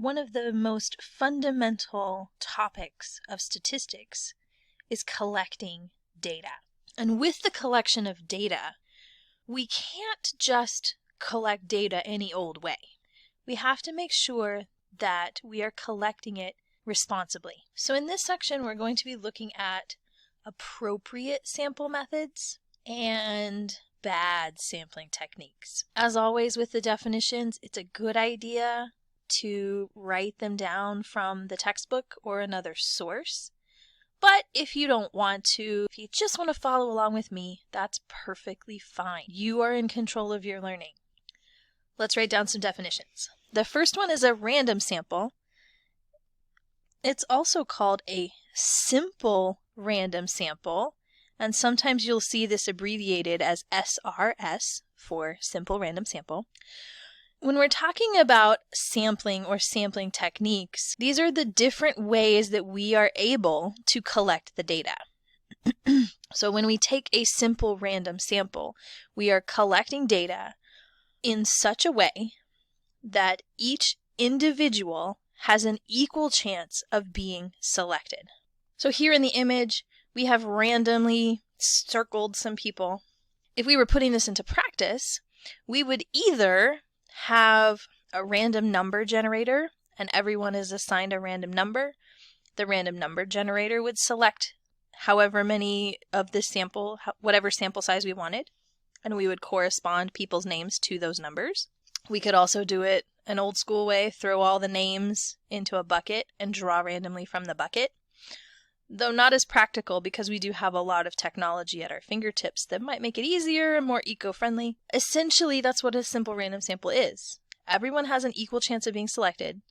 one of the most fundamental topics of statistics is collecting data. And with the collection of data, we can't just collect data any old way. We have to make sure that we are collecting it responsibly. So in this section, we're going to be looking at appropriate sample methods and bad sampling techniques. As always with the definitions, it's a good idea to write them down from the textbook or another source. But if you don't want to, if you just want to follow along with me, that's perfectly fine. You are in control of your learning. Let's write down some definitions. The first one is a random sample. It's also called a simple random sample, and sometimes you'll see this abbreviated as SRS for simple random sample. When we're talking about sampling or sampling techniques, these are the different ways that we are able to collect the data. So when we take a simple random sample, we are collecting data in such a way that each individual has an equal chance of being selected. So here in the image, we have randomly circled some people. If we were putting this into practice, we would either have a random number generator and everyone is assigned a random number. The random number generator would select however many of the sample, whatever sample size we wanted, and we would correspond people's names to those numbers. We could also do it an old school way, throw all the names into a bucket and draw randomly from the bucket. Though not as practical because we do have a lot of technology at our fingertips that might make it easier and more eco-friendly. Essentially, that's what a simple random sample is. Everyone has an equal chance of being selected.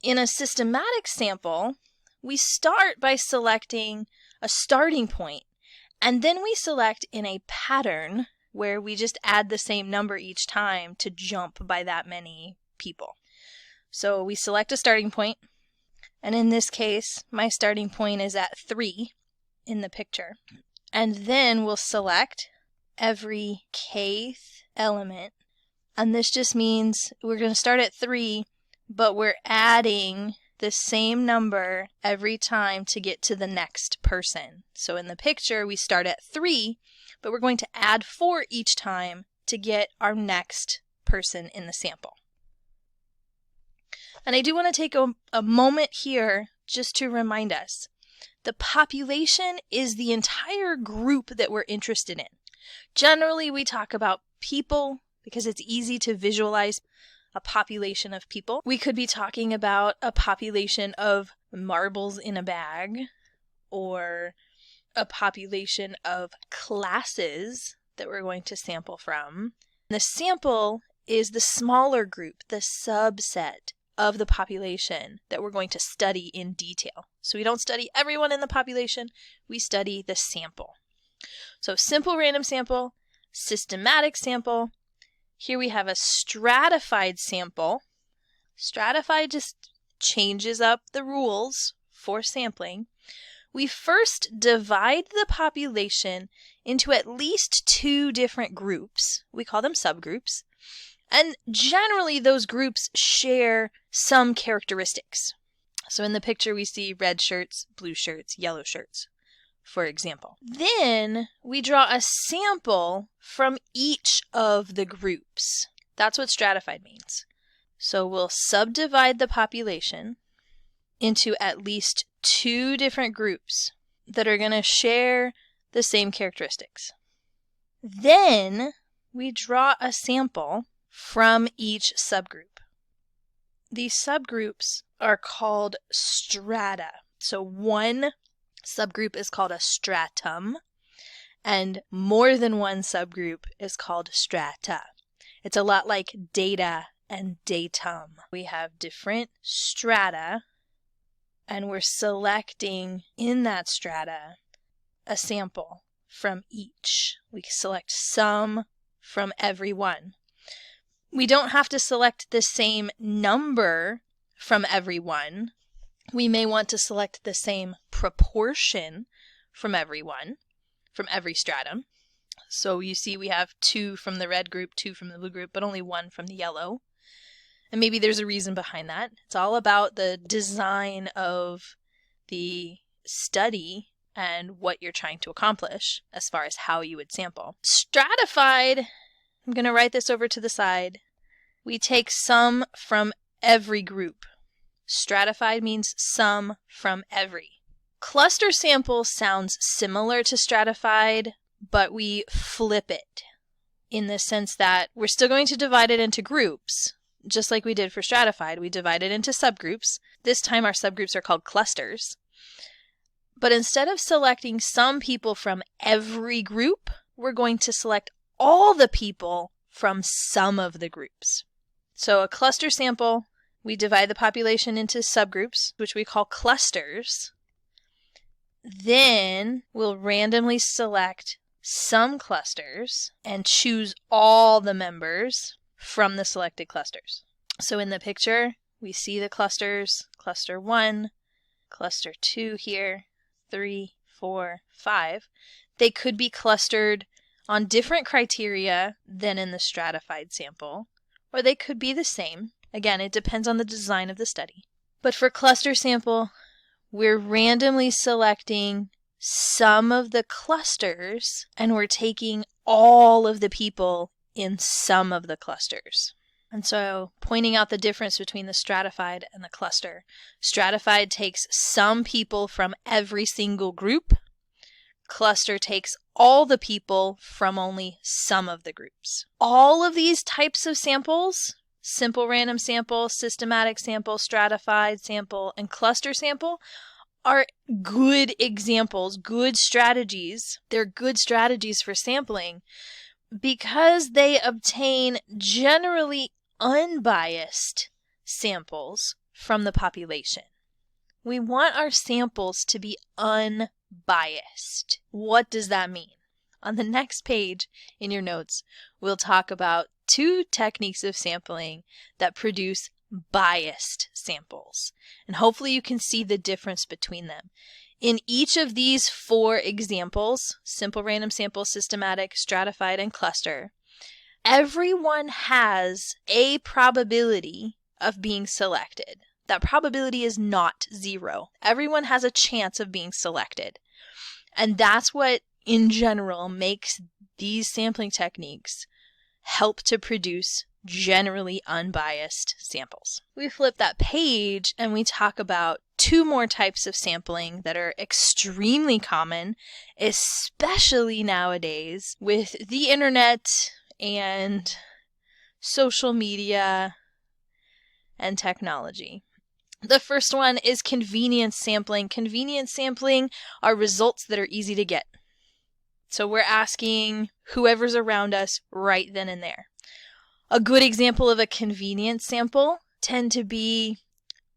In a systematic sample, we start by selecting a starting point, and then we select in a pattern where we just add the same number each time to jump by that many people. So we select a starting point. And in this case, my starting point is at 3 in the picture. And then we'll select every kth element. And this just means we're going to start at 3, but we're adding the same number every time to get to the next person. So in the picture, we start at 3, but we're going to add 4 each time to get our next person in the sample. And I do want to take a moment here just to remind us, the population is the entire group that we're interested in. Generally, we talk about people because it's easy to visualize a population of people. We could be talking about a population of marbles in a bag, or a population of classes that we're going to sample from. The sample is the smaller group, the subset of the population that we're going to study in detail. So we don't study everyone in the population, we study the sample. So simple random sample, systematic sample. Here we have a stratified sample. Stratified just changes up the rules for sampling. We first divide the population into at least 2 different groups. We call them subgroups. And generally, those groups share some characteristics. So in the picture, we see red shirts, blue shirts, yellow shirts, for example. Then we draw a sample from each of the groups. That's what stratified means. So we'll subdivide the population into at least 2 different groups that are going to share the same characteristics. Then we draw a sample from each subgroup. These subgroups are called strata. So one subgroup is called a stratum, and more than one subgroup is called strata. It's a lot like data and datum. We have different strata, and we're selecting in that strata a sample from each. We select some from every one. We don't have to select the same number from every one. We may want to select the same proportion from every one, from every stratum. So you see we have 2 from the red group, 2 from the blue group, but only 1 from the yellow. And maybe there's a reason behind that. It's all about the design of the study and what you're trying to accomplish as far as how you would sample. Stratified, I'm going to write this over to the side. We take some from every group. Stratified means some from every. Cluster sample sounds similar to stratified, but we flip it in the sense that we're still going to divide it into groups, just like we did for stratified. We divide it into subgroups. This time our subgroups are called clusters. But instead of selecting some people from every group, we're going to select all the people from some of the groups. So a cluster sample, we divide the population into subgroups, which we call clusters. Then we'll randomly select some clusters and choose all the members from the selected clusters. So in the picture, we see the clusters, cluster 1, cluster 2 here, 3, 4, 5. They could be clustered on different criteria than in the stratified sample, or they could be the same. Again, it depends on the design of the study. But for cluster sample, we're randomly selecting some of the clusters, and we're taking all of the people in some of the clusters. And so pointing out the difference between the stratified and the cluster. Stratified takes some people from every single group. Cluster takes all the people from only some of the groups. All of these types of samples, simple random sample, systematic sample, stratified sample, and cluster sample, are good examples, good strategies. They're good strategies for sampling because they obtain generally unbiased samples from the population. We want our samples to be unbiased. What does that mean? On the next page in your notes, we'll talk about 2 techniques of sampling that produce biased samples. And hopefully you can see the difference between them. In each of these 4 examples, simple random sample, systematic, stratified, and cluster, everyone has a probability of being selected. That probability is not 0. Everyone has a chance of being selected. And that's what, in general, makes these sampling techniques help to produce generally unbiased samples. We flip that page and we talk about 2 more types of sampling that are extremely common, especially nowadays with the internet and social media and technology. The first one is convenience sampling. Convenience sampling are results that are easy to get. So we're asking whoever's around us right then and there. A good example of a convenience sample tend to be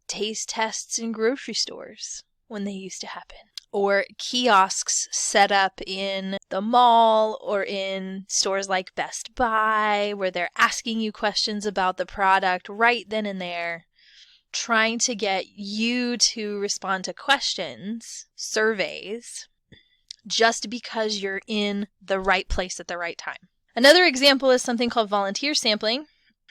taste tests in grocery stores when they used to happen. Or kiosks set up in the mall or in stores like Best Buy where they're asking you questions about the product right then and there, trying to get you to respond to questions, surveys, just because you're in the right place at the right time. Another example is something called volunteer sampling,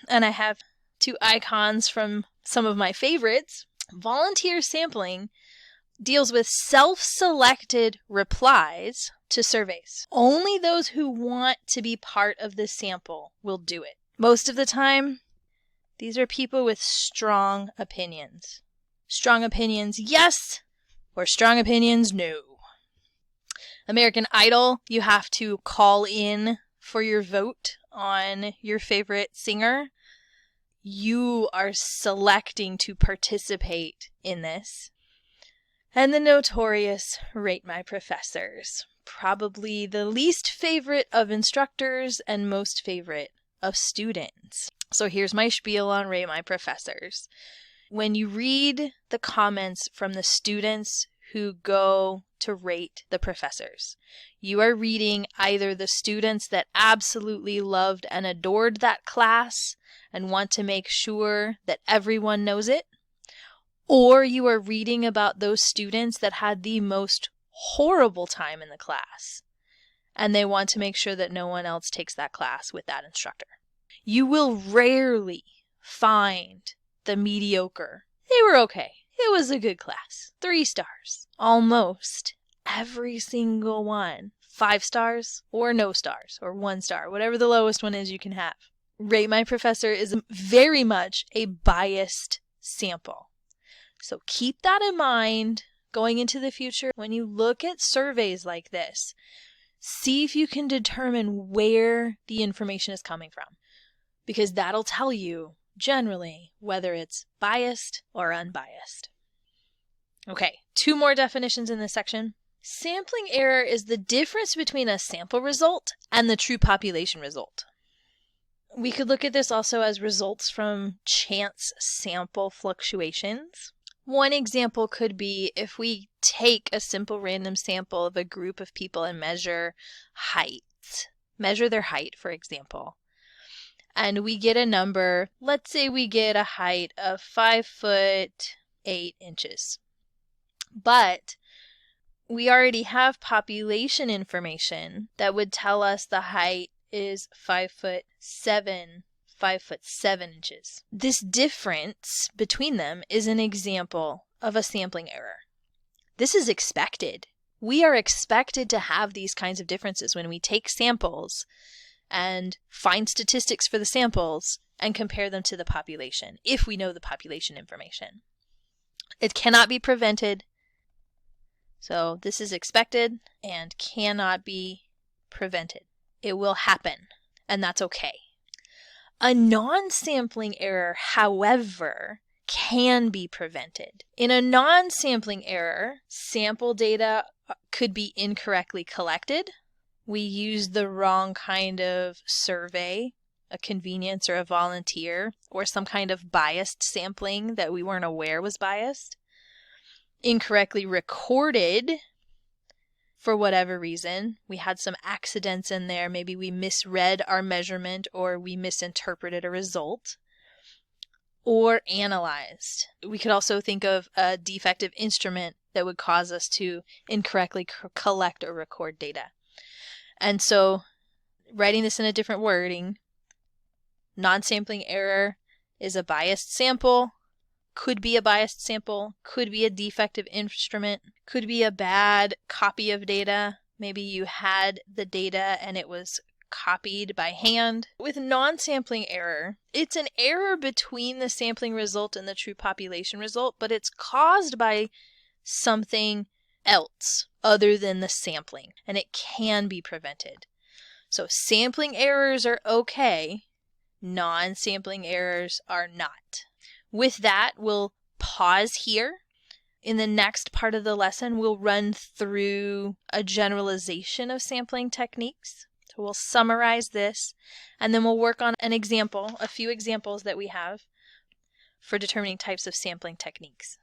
and I have 2 icons from some of my favorites. Volunteer sampling deals with self-selected replies to surveys. Only those who want to be part of the sample will do it. Most of the time, these are people with strong opinions. Strong opinions, yes, or strong opinions, no. American Idol, you have to call in for your vote on your favorite singer. You are selecting to participate in this. And the notorious Rate My Professors, probably the least favorite of instructors and most favorite of students. So here's my spiel on Rate My Professors. When you read the comments from the students who go to rate the professors, you are reading either the students that absolutely loved and adored that class and want to make sure that everyone knows it, or you are reading about those students that had the most horrible time in the class and they want to make sure that no one else takes that class with that instructor. You will rarely find the mediocre. They were okay. It was a good class. 3 stars. Almost every single one. 5 stars or no stars or 1 star, whatever the lowest one is you can have. Rate My Professor is very much a biased sample. So keep that in mind going into the future. When you look at surveys like this, see if you can determine where the information is coming from, because that'll tell you generally whether it's biased or unbiased. Okay, 2 more definitions in this section. Sampling error is the difference between a sample result and the true population result. We could look at this also as results from chance sample fluctuations. One example could be if we take a simple random sample of a group of people and measure their height, for example, and we get a number. Let's say we get a height of 5'8". But we already have population information that would tell us the height is 5'7", 5'7". This difference between them is an example of a sampling error. This is expected. We are expected to have these kinds of differences when we take samples and find statistics for the samples and compare them to the population, if we know the population information. It cannot be prevented. So this is expected and cannot be prevented. It will happen, and that's okay. A non-sampling error, however, can be prevented. In a non-sampling error, sample data could be incorrectly collected. We used the wrong kind of survey, a convenience or a volunteer, or some kind of biased sampling that we weren't aware was biased. Incorrectly recorded for whatever reason. We had some accidents in there. Maybe we misread our measurement or we misinterpreted a result. Or analyzed. We could also think of a defective instrument that would cause us to incorrectly collect or record data. And so, writing this in a different wording, non-sampling error is a biased sample, could be a biased sample, could be a defective instrument, could be a bad copy of data. Maybe you had the data and it was copied by hand. With non-sampling error, it's an error between the sampling result and the true population result, but it's caused by something else other than the sampling, and it can be prevented. So sampling errors are okay, non-sampling errors are not. With that, we'll pause here. In the next part of the lesson, we'll run through a generalization of sampling techniques. So we'll summarize this, and then we'll work on an example, a few examples that we have for determining types of sampling techniques.